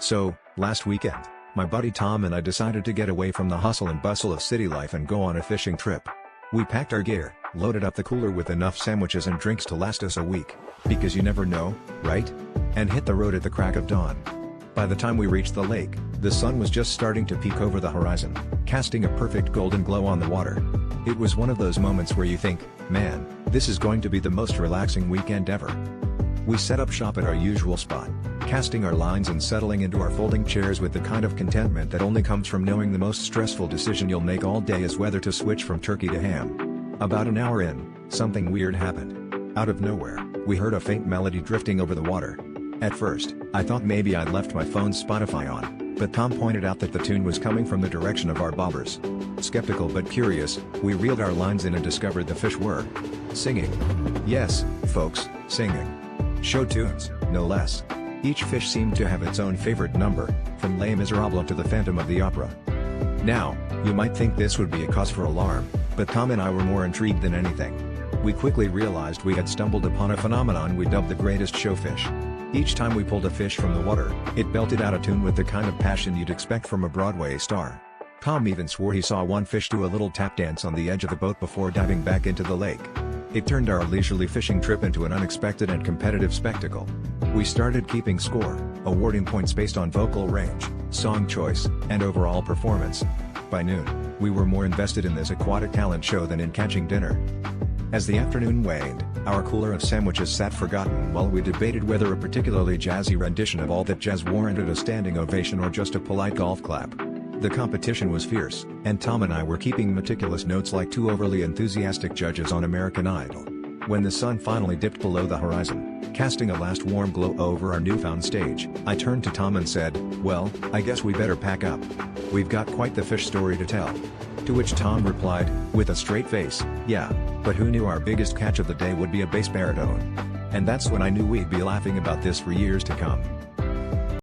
So, last weekend, my buddy Tom and I decided to get away from the hustle and bustle of city life and go on a fishing trip. We packed our gear, loaded up the cooler with enough sandwiches and drinks to last us a week, because you never know, right? And hit the road at the crack of dawn. By the time we reached the lake, the sun was just starting to peek over the horizon, casting a perfect golden glow on the water. It was one of those moments where you think, man, this is going to be the most relaxing weekend ever. We set up shop at our usual spot, casting our lines and settling into our folding chairs with the kind of contentment that only comes from knowing the most stressful decision you'll make all day is whether to switch from turkey to ham. About an hour in, something weird happened. Out of nowhere, we heard a faint melody drifting over the water. At first, I thought maybe I'd left my phone's Spotify on, but Tom pointed out that the tune was coming from the direction of our bobbers. Skeptical but curious, we reeled our lines in and discovered the fish were singing. Yes, folks, singing. Show tunes, no less. Each fish seemed to have its own favorite number, from Les Miserables to the Phantom of the Opera. Now, you might think this would be a cause for alarm, but Tom and I were more intrigued than anything. We quickly realized we had stumbled upon a phenomenon we dubbed the greatest showfish. Each time we pulled a fish from the water, it belted out a tune with the kind of passion you'd expect from a Broadway star. Tom even swore he saw one fish do a little tap dance on the edge of the boat before diving back into the lake. It turned our leisurely fishing trip into an unexpected and competitive spectacle. We started keeping score, awarding points based on vocal range, song choice, and overall performance. By noon, we were more invested in this aquatic talent show than in catching dinner. As the afternoon waned, our cooler of sandwiches sat forgotten while we debated whether a particularly jazzy rendition of All That Jazz warranted a standing ovation or just a polite golf clap. The competition was fierce, and Tom and I were keeping meticulous notes like two overly enthusiastic judges on American Idol. When the sun finally dipped below the horizon, casting a last warm glow over our newfound stage, I turned to Tom and said, "Well, I guess we better pack up. We've got quite the fish story to tell." To which Tom replied, with a straight face, "Yeah, but who knew our biggest catch of the day would be a bass baritone?" And that's when I knew we'd be laughing about this for years to come.